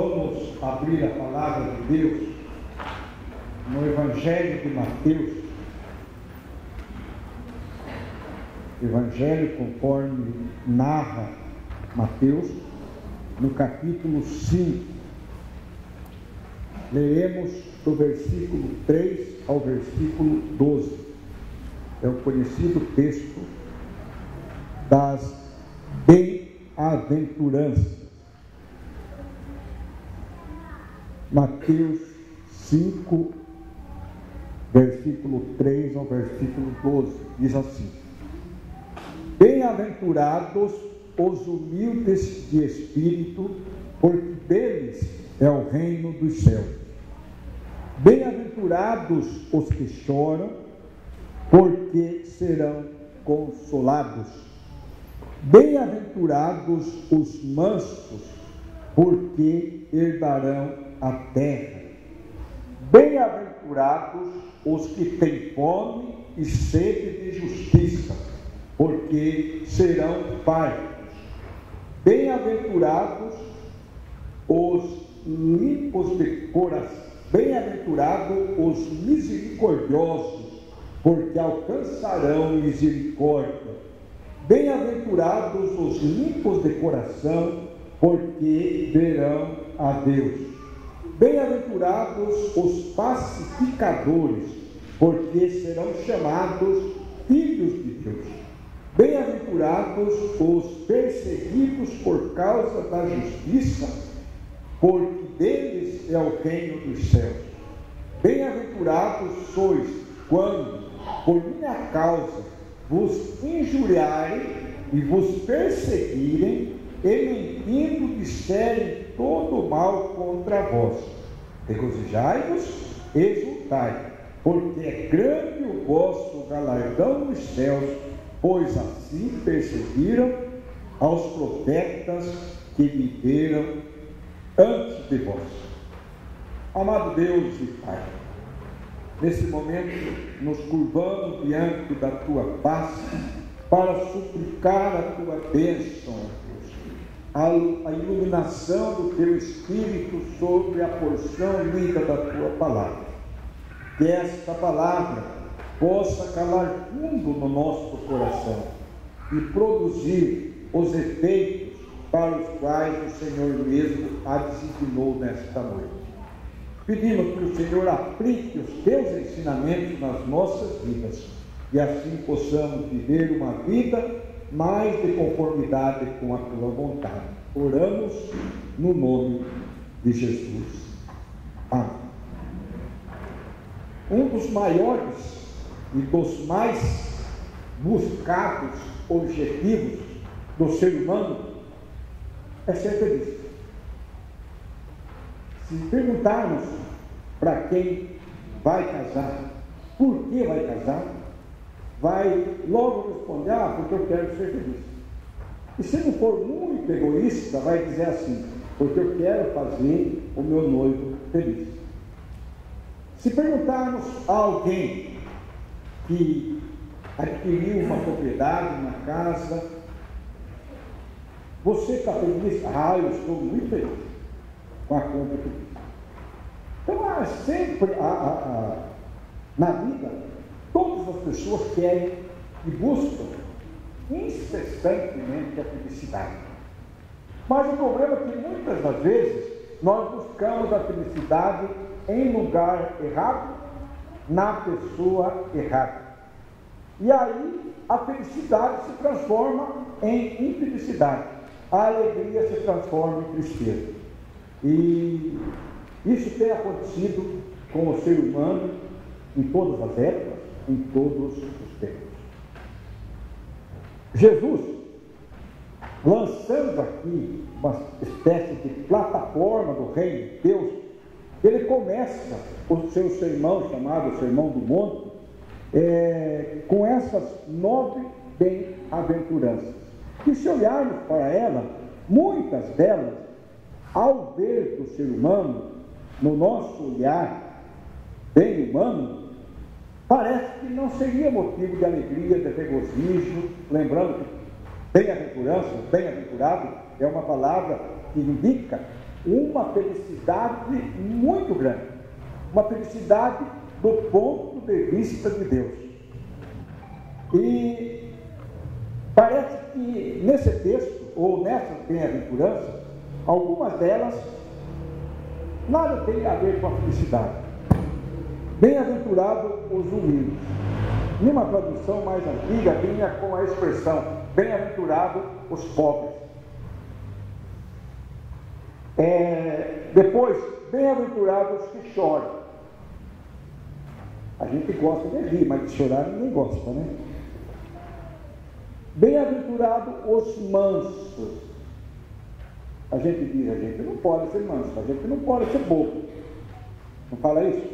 vamos abrir a palavra de Deus no Evangelho de Mateus, Evangelho conforme narra Mateus, no capítulo 5. Leremos do versículo 3 ao versículo 12. É o conhecido texto das bem-aventuranças. Mateus 5, versículo 3 ao versículo 12, diz assim: Bem-aventurados os humildes de espírito, porque deles é o reino dos céus. Bem-aventurados os que choram, porque serão consolados. Bem-aventurados os mansos, porque herdarão a terra. Bem-aventurados os que têm fome e sede de justiça, porque serão fartos. Bem-aventurados os limpos de coração, bem-aventurados os misericordiosos, porque alcançarão misericórdia. Bem-aventurados os limpos de coração, porque verão a Deus. Bem-aventurados os pacificadores, porque serão chamados filhos de Deus. Bem-aventurados os perseguidos por causa da justiça, porque deles é o reino dos céus. Bem-aventurados sois quando, por minha causa, vos injuriarem e vos perseguirem, e mentindo disserem todo mal contra vós. Regozijai-vos, exultai, porque é grande o vosso galardão nos céus, pois assim perseguiram aos profetas que viveram antes de vós. Amado Deus e Pai, nesse momento nos curvamos diante da Tua face para suplicar a Tua bênção, a iluminação do Teu Espírito sobre a porção lida da Tua palavra. Que esta palavra possa calar fundo no nosso coração e produzir os efeitos para os quais o Senhor mesmo a designou nesta noite. Pedimos que o Senhor aplique os Teus ensinamentos nas nossas vidas e assim possamos viver uma vida mais de conformidade com a Tua vontade. Oramos no nome de Jesus. Amém. Um dos maiores e dos mais buscados objetivos do ser humano é ser feliz. Se perguntarmos para quem vai casar, por que vai casar, vai logo responder: porque eu quero ser feliz. E se não for muito egoísta, vai dizer assim: porque eu quero fazer o meu noivo feliz. Se perguntarmos a alguém que adquiriu uma propriedade, uma casa: você está feliz? Eu estou muito feliz com a compra que fiz. Então, há sempre, na vida, todas as pessoas querem e buscam incessantemente a felicidade. Mas o problema é que muitas das vezes nós buscamos a felicidade em lugar errado, na pessoa errada. E aí a felicidade se transforma em infelicidade, a alegria se transforma em tristeza. E isso tem acontecido com o ser humano em todas as épocas, em todos os tempos. Jesus, lançando aqui uma espécie de plataforma do reino de Deus, ele começa o seu sermão, chamado Sermão do Monte, com essas 9 bem-aventuranças. E se olharmos para ela, muitas delas, ao ver do ser humano, no nosso olhar bem humano, parece que não seria motivo de alegria, de regozijo. Lembrando que bem-aventurança, bem-aventurado, é uma palavra que indica uma felicidade muito grande, uma felicidade do ponto de vista de Deus. E parece que nesse texto, ou nessas bem-aventuranças, algumas delas nada tem a ver com a felicidade. Bem-aventurado os humildes. Numa tradução mais antiga, vinha com a expressão bem-aventurado os pobres. Depois, bem-aventurados que choram. A gente gosta de rir, mas de chorar ninguém gosta, né? Bem-aventurado os mansos. A gente diz, a gente não pode ser manso, a gente não pode ser bobo. Não fala isso?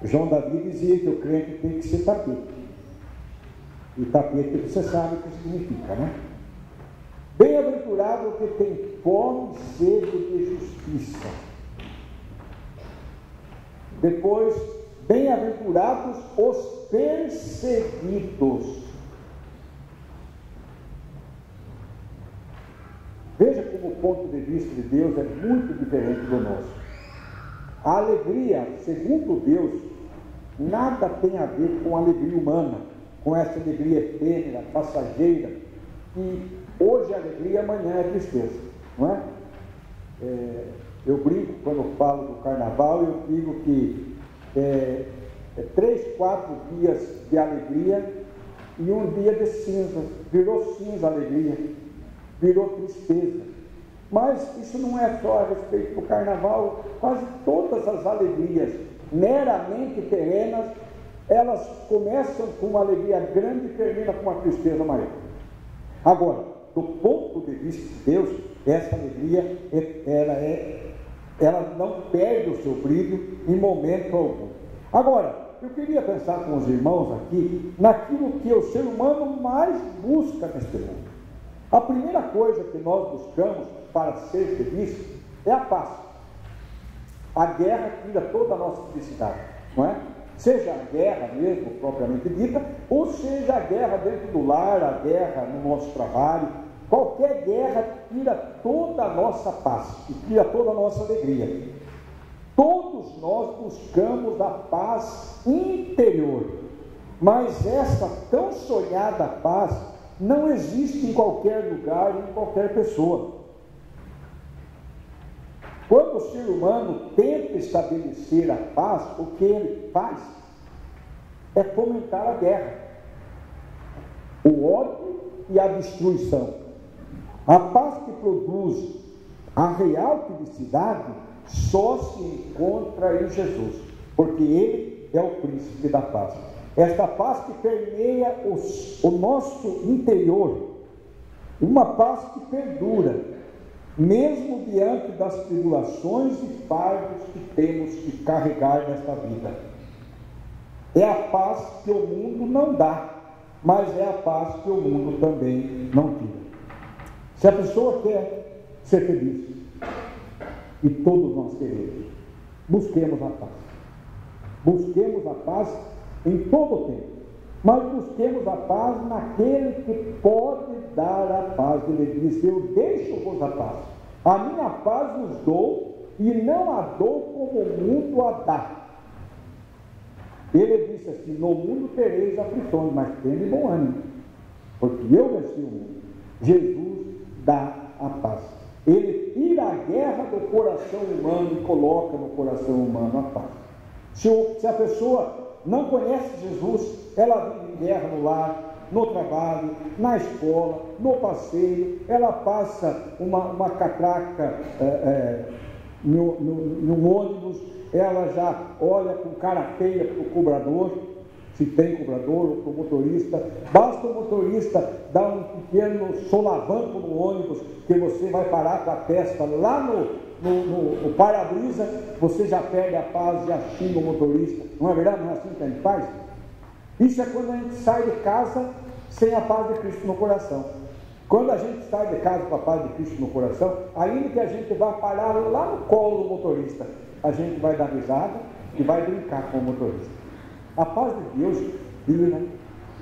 João Davi dizia que o crente tem que ser tapete. E tapete você sabe o que significa, né? Bem-aventurado que tem fome e sede de justiça. Depois, bem-aventurados os perseguidos. Veja como o ponto de vista de Deus é muito diferente do nosso. A alegria, segundo Deus, nada tem a ver com a alegria humana, com essa alegria efêmera, passageira, que hoje é alegria, amanhã é tristeza, não é? Eu brinco quando falo do carnaval, eu digo que 3, 4 dias de alegria e um dia de cinza. Virou cinza a alegria, virou tristeza. Mas isso não é só a respeito do carnaval. Quase todas as alegrias meramente terrenas, elas começam com uma alegria grande e terminam com uma tristeza maior. Agora, do ponto de vista de Deus, essa alegria, ela não perde o seu brilho em momento algum. Agora, eu queria pensar com os irmãos aqui naquilo que o ser humano mais busca neste mundo. A primeira coisa que nós buscamos para ser feliz é a paz. A guerra tira toda a nossa felicidade, não é? Seja a guerra mesmo, propriamente dita, ou seja a guerra dentro do lar, a guerra no nosso trabalho. Qualquer guerra tira toda a nossa paz e tira toda a nossa alegria. Todos nós buscamos a paz interior, mas essa tão sonhada paz não existe em qualquer lugar, em qualquer pessoa. Quando o ser humano tenta estabelecer a paz, o que ele faz é fomentar a guerra, o ódio e a destruição. A paz que produz a real felicidade só se encontra em Jesus, porque Ele é o príncipe da paz. Esta paz que permeia o nosso interior, uma paz que perdura, mesmo diante das tribulações e fardos que temos que carregar nesta vida. É a paz que o mundo não dá, mas é a paz que o mundo também não tira. Se a pessoa quer ser feliz, e todos nós queremos, busquemos a paz. Busquemos a paz em todo o tempo, mas busquemos a paz naquele que pode dar a paz. Ele diz: eu deixo-vos a paz, a minha paz vos dou, e não a dou como o mundo a dá. Ele disse assim: no mundo tereis aflições, mas tende bom ânimo, porque eu venci o mundo. Jesus dá a paz. Ele tira a guerra do coração humano e coloca no coração humano a paz. Se a pessoa não conhece Jesus, ela vive em guerra no lar, no trabalho, na escola, no passeio, ela passa uma catraca no ônibus, ela já olha com cara feia para o cobrador, se tem cobrador, ou para o motorista. Basta o motorista dar um pequeno solavanco no ônibus, que você vai parar com a testa lá no para-brisa, você já perde a paz, já xinga o motorista. Não é verdade? Não é assim que a gente faz? Isso é quando a gente sai de casa sem a paz de Cristo no coração. Quando a gente sai de casa com a paz de Cristo no coração, ainda que a gente vá parar lá no colo do motorista, a gente vai dar risada e vai brincar com o motorista. A paz de Deus tira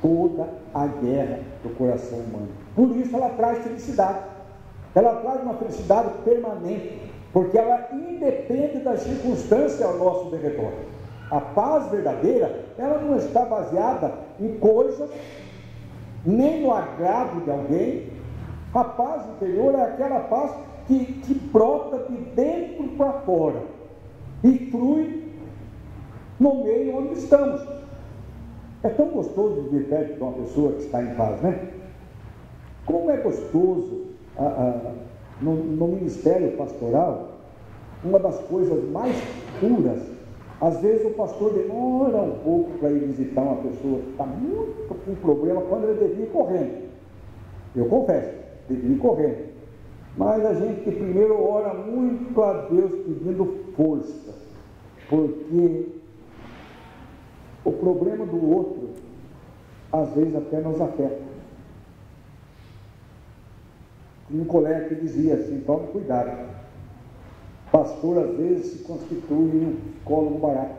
toda a guerra do coração humano. Por isso ela traz felicidade. ela traz uma felicidade permanente, porque ela independe das circunstâncias ao nosso derredor. A paz verdadeira, ela não está baseada em coisas, nem no agrado de alguém. A paz interior é aquela paz que brota de dentro para fora e flui no meio onde estamos. É tão gostoso viver perto de uma pessoa que está em paz, né? Como é gostoso no ministério pastoral, uma das coisas mais puras, às vezes o pastor demora um pouco para ir visitar uma pessoa que está muito com problema, quando ele devia ir correndo. Eu confesso, devia ir correndo. Mas a gente primeiro ora muito a Deus pedindo força, porque o problema do outro, às vezes até nos afeta. Um colega que dizia assim: tome cuidado, pastor às vezes se constitui um psicólogo barato,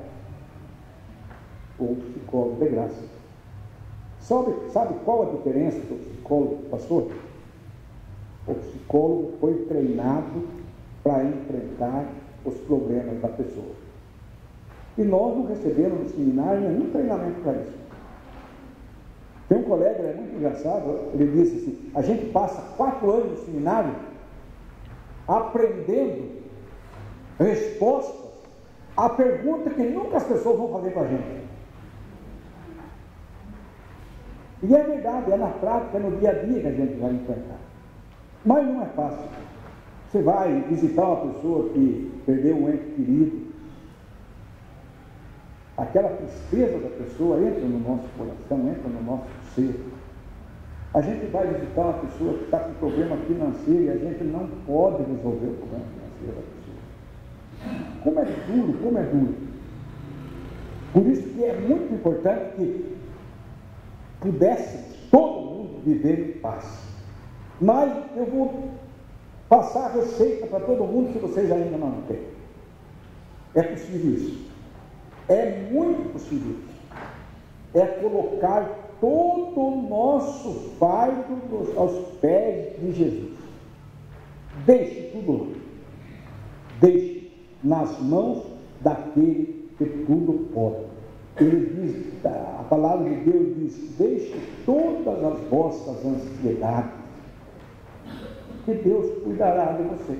ou um psicólogo de graça. Sabe qual a diferença do psicólogo e do pastor? O psicólogo foi treinado para enfrentar os problemas da pessoa. E nós não recebemos no seminário nenhum treinamento para isso. Tem um colega, ele é muito engraçado, ele disse assim: a gente passa 4 anos no seminário aprendendo respostas à pergunta que nunca as pessoas vão fazer para a gente. E é verdade, é na prática, é no dia a dia que a gente vai enfrentar. Mas não é fácil. Você vai visitar uma pessoa que perdeu um ente querido, aquela tristeza da pessoa entra no nosso coração, entra no nosso ser. A gente vai visitar uma pessoa que está com problema financeiro e a gente não pode resolver o problema financeiro da pessoa. Como é duro, como é duro. Por isso que é muito importante que pudéssemos todo mundo viver em paz. Mas eu vou passar a receita para todo mundo se vocês ainda não têm. É possível isso. É muito possível isso. É colocar todo o nosso fardo aos pés de Jesus. Deixe tudo lá. Deixe nas mãos daquele que tudo pode. Ele diz, a palavra de Deus diz: deixe todas as vossas ansiedades, que Deus cuidará de você.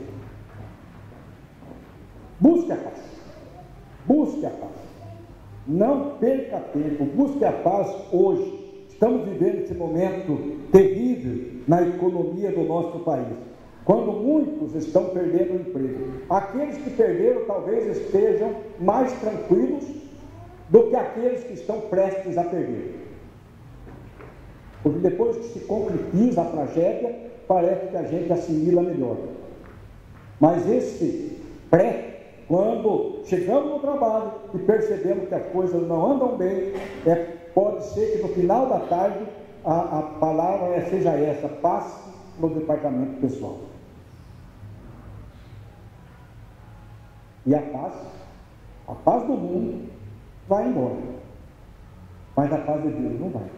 Busque a paz. Busque a paz. Não perca tempo. Busque a paz hoje. Estamos vivendo esse momento terrível na economia do nosso país, quando muitos estão perdendo o emprego. Aqueles que perderam talvez estejam mais tranquilos do que aqueles que estão prestes a perder. Porque depois que se concretiza a tragédia, parece que a gente assimila melhor. Mas esse quando chegamos no trabalho e percebemos que as coisas não andam bem, pode ser que no final da tarde a palavra seja essa: passe no departamento pessoal. E a paz do mundo vai embora, mas a paz de Deus não vai.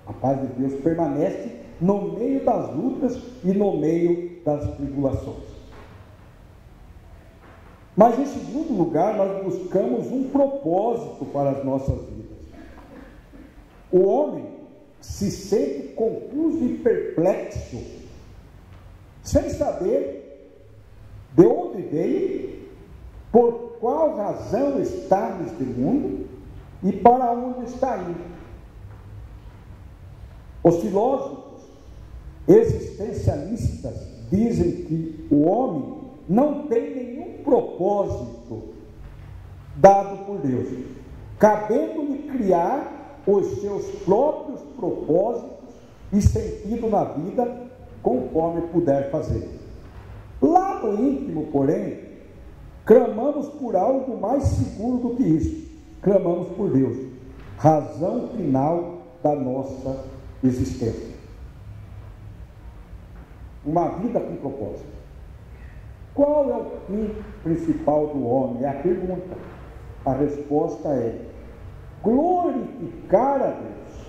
A paz de Deus permanece no meio das lutas e no meio das tribulações. Mas em segundo lugar, nós buscamos um propósito para as nossas vidas. O homem se sente confuso e perplexo, sem saber de onde veio, por qual razão está neste mundo e para onde está indo. Os filósofos existencialistas dizem que o homem não tem nenhum propósito dado por Deus, cabendo-lhe criar os seus próprios propósitos e sentido na vida, conforme puder fazer. Lá no íntimo, porém, clamamos por algo mais seguro do que isso. Clamamos por Deus, razão final da nossa existência. Uma vida com propósito. Qual é o fim principal do homem? É a pergunta. A resposta é glorificar a Deus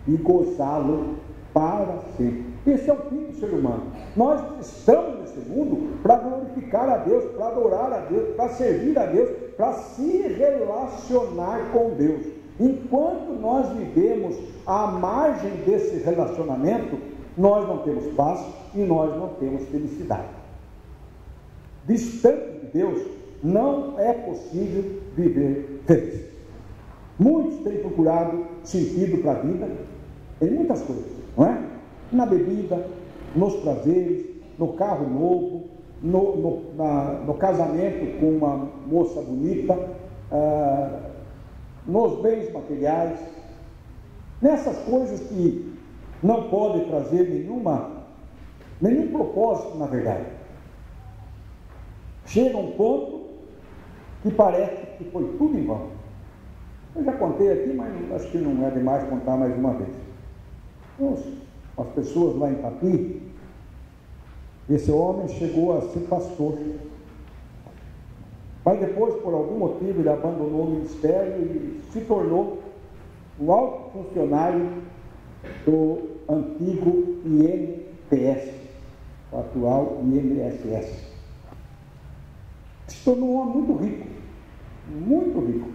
e gozá-lo para sempre. Esse é o fim do ser humano. Nós estamos nesse mundo para glorificar a Deus, para adorar a Deus, para servir a Deus, para se relacionar com Deus. Enquanto nós vivemos à margem desse relacionamento, nós não temos paz e nós não temos felicidade. Distante de Deus, não é possível viver feliz. Muitos têm procurado sentido para a vida em muitas coisas, não é? Na bebida, nos prazeres, no carro novo, no casamento com uma moça bonita, nos bens materiais, nessas coisas que não podem trazer nenhum propósito, na verdade. Chega um ponto que parece que foi tudo em vão. Eu já contei aqui, mas acho que não é demais contar mais uma vez. As pessoas lá em Tapi, esse homem chegou a ser pastor. Mas depois, por algum motivo, ele abandonou o ministério e se tornou o alto funcionário do antigo INPS, o atual INSS. Se tornou um homem muito rico,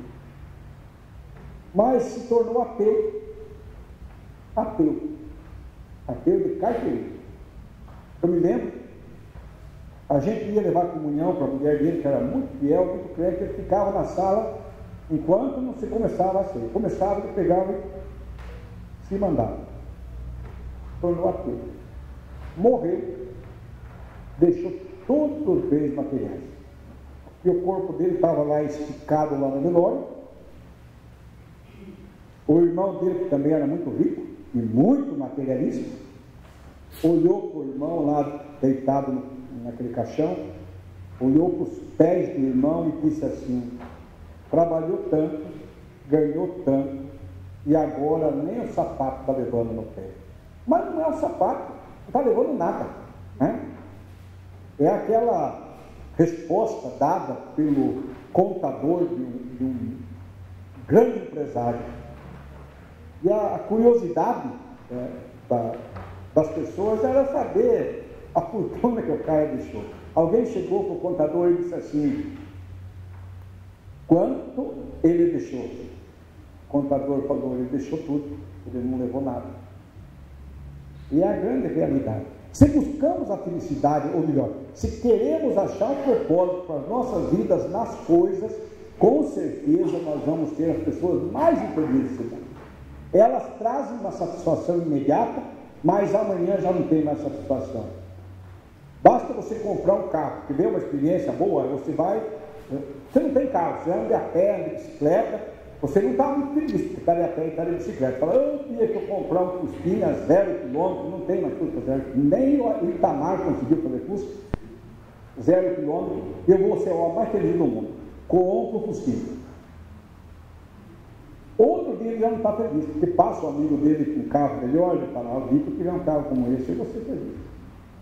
mas se tornou ateu de carteirinha. Eu me lembro, a gente ia levar comunhão para a mulher dele, que era muito fiel, muito crente, ele ficava na sala enquanto não se começava a ceia. Começava, ele pegava e se mandava. Tornou ateu. Morreu, deixou todos os bens materiais. E o corpo dele estava lá esticado lá no velório. O irmão dele, que também era muito rico e muito materialista, olhou para o irmão lá deitado naquele caixão, olhou para os pés do irmão e disse assim: trabalhou tanto, ganhou tanto, e agora nem o sapato está levando no pé. Mas não é o sapato, não está levando nada, né? É aquela resposta dada pelo contador de um grande empresário. E a curiosidade das pessoas era saber a fortuna que o cara deixou. Alguém chegou para o contador e disse assim: quanto ele deixou? O contador falou: ele deixou tudo, ele não levou nada. E é a grande realidade. Se buscamos a felicidade, ou melhor, se queremos achar um propósito para as nossas vidas nas coisas, com certeza nós vamos ter as pessoas mais infelizes do mundo. Elas trazem uma satisfação imediata, mas amanhã já não tem mais satisfação. Basta você comprar um carro, que vê uma experiência boa, você não tem carro, você anda a pé, anda de bicicleta, você não está muito feliz porque está a pé e está de bicicleta. Fala: eu queria que eu comprar um Fusquinha 0 km, não tem mais Fusca 0 km, nem o Itamar conseguiu fazer Fusca 0 km, eu vou ser o homem mais feliz do mundo. Compro o Fusquinha. Outro dia ele já não está feliz, porque passa o amigo dele com um carro melhor, ele fala: eu vi que eu queria um carro como esse, eu vou ser feliz.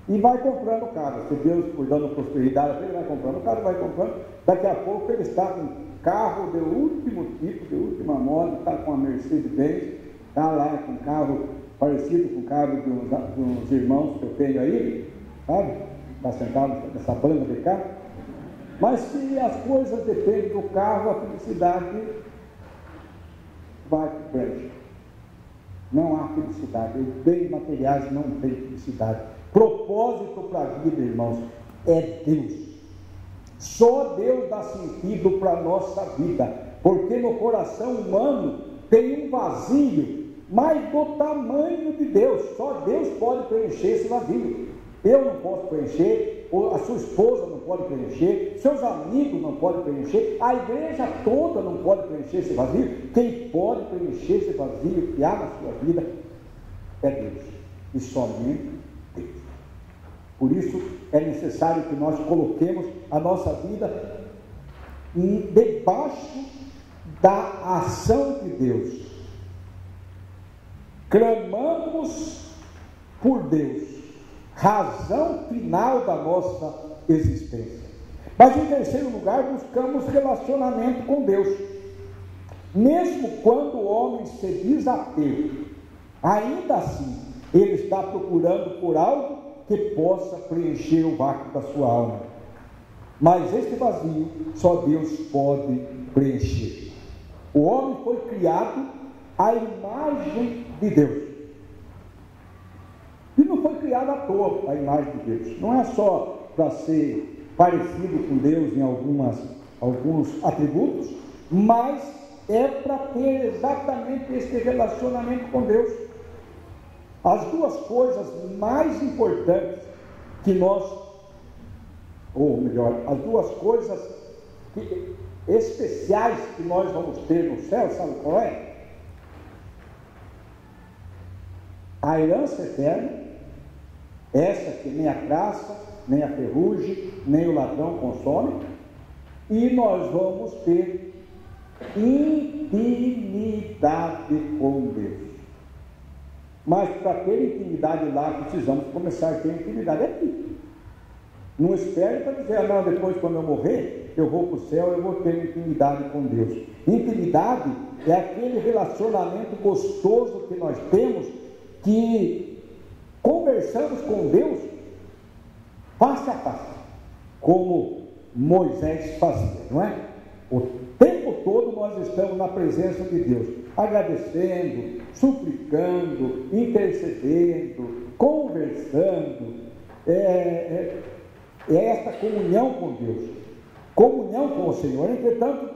E vai comprando o carro, se Deus for dando prosperidade, ele vai comprando o carro, vai comprando, daqui a pouco ele está com carro de último tipo, de última moda, está com a Mercedes-Benz, está lá com um carro parecido com o carro de uns irmãos que eu tenho aí, sabe? Está sentado nessa banda de carro. Mas se as coisas dependem do carro, a felicidade vai para frente. Não há felicidade. Os bens materiais não têm felicidade. Propósito para a vida, irmãos, é Deus. Só Deus dá sentido para a nossa vida, porque no coração humano tem um vazio, mas do tamanho de Deus. Só Deus pode preencher esse vazio. Eu não posso preencher, a sua esposa não pode preencher, seus amigos não podem preencher, a igreja toda não pode preencher esse vazio. Quem pode preencher esse vazio que há na sua vida é Deus, e somente Deus. Por isso é necessário que nós coloquemos a nossa vida debaixo da ação de Deus. Clamamos por Deus, razão final da nossa existência. Mas em terceiro lugar, buscamos relacionamento com Deus. Mesmo quando o homem se diz ateu, ainda assim Ele está procurando por algo que possa preencher o vácuo da sua alma. Mas este vazio só Deus pode preencher. O homem foi criado à imagem de Deus. E não foi criado à toa a imagem de Deus. Não é só para ser parecido com Deus em alguns atributos, mas é para ter exatamente este relacionamento com Deus. As duas coisas mais importantes que nós, ou melhor, as duas coisas especiais que nós vamos ter no céu, sabe qual é? A herança eterna, essa que nem a traça, nem a ferrugem, nem o ladrão consome, e nós vamos ter intimidade com Deus. Mas para ter intimidade lá, precisamos começar a ter intimidade aqui. Não espere para dizer, não, depois quando eu morrer, eu vou para o céu, eu vou ter intimidade com Deus. Intimidade é aquele relacionamento gostoso que nós temos, que conversamos com Deus face a face, como Moisés fazia, não é? O tempo todo nós estamos na presença de Deus, agradecendo, suplicando, intercedendo, conversando. É esta comunhão com Deus, comunhão com o Senhor. Entretanto,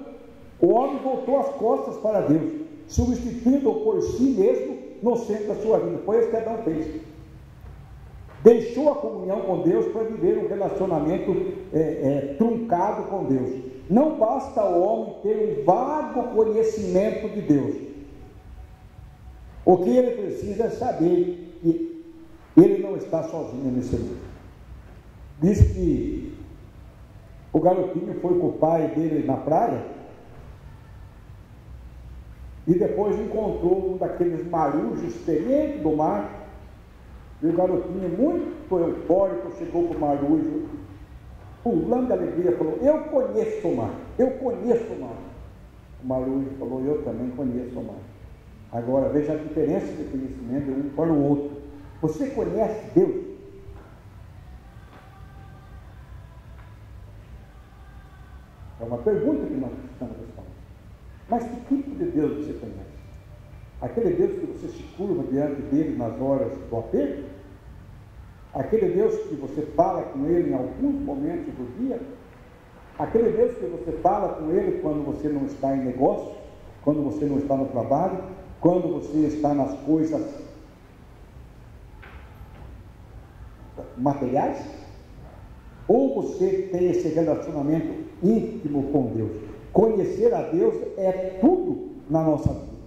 o homem voltou as costas para Deus, substituindo-o por si mesmo no centro da sua vida. Foi isso que Adão fez. Deixou a comunhão com Deus para viver um relacionamento truncado com Deus. Não basta o homem ter um vago conhecimento de Deus. O que ele precisa é saber que ele não está sozinho nesse mundo. Diz que o garotinho foi com o pai dele na praia e depois encontrou um daqueles marujos experientes do mar. E o garotinho, muito eufórico, chegou para o marujo, pulando de alegria, falou: eu conheço o mar, eu conheço o mar. O marujo falou: eu também conheço o mar. Agora veja a diferença de conhecimento de um para o outro. Você conhece Deus? É uma pergunta que nós precisamos responder. Mas que tipo de Deus você conhece? Aquele Deus que você se curva diante dele nas horas do aperto? Aquele Deus que você fala com ele em alguns momentos do dia? Aquele Deus que você fala com ele quando você não está em negócio, quando você não está no trabalho, quando você está nas coisas materiais? Ou você tem esse relacionamento íntimo com Deus? Conhecer a Deus é tudo na nossa vida.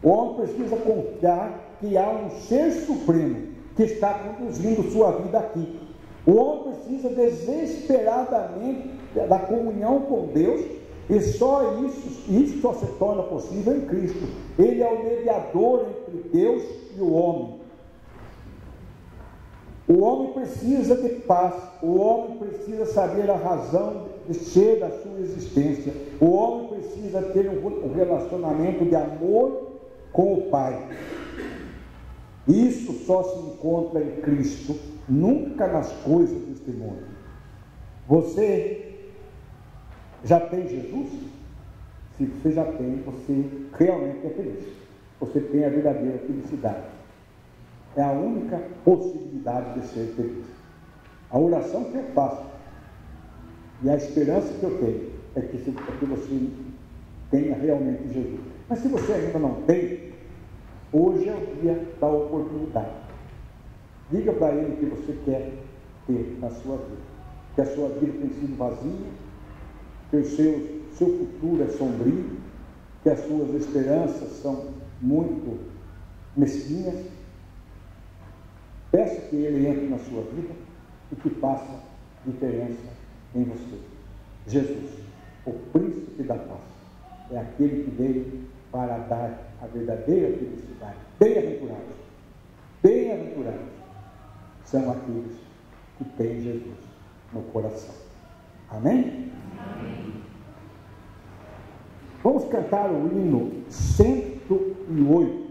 O homem precisa confiar que há um ser supremo que está conduzindo sua vida aqui. O homem precisa desesperadamente da comunhão com Deus, e só isso só se torna possível em Cristo. Ele é o mediador entre Deus e o homem. O homem precisa de paz, o homem precisa saber a razão de ser da sua existência, o homem precisa ter um relacionamento de amor com o Pai. Isso só se encontra em Cristo, nunca nas coisas deste mundo. Você já tem Jesus? Se você já tem, você realmente é feliz. Você tem a verdadeira felicidade. É a única possibilidade de ser feliz. A oração que eu faço e a esperança que eu tenho é que você tenha realmente Jesus. Mas se você ainda não tem, hoje é o dia da oportunidade. Diga para ele o que você quer ter na sua vida. Que a sua vida tem sido vazia, que o seu futuro é sombrio, que as suas esperanças são muito mesquinhas. Peça que ele entre na sua vida e que faça diferença em você. Jesus, o príncipe da paz, é aquele que veio para dar a verdadeira felicidade. Bem-aventurados são aqueles que têm Jesus no coração. Amém? Amém. Vamos cantar o hino 108.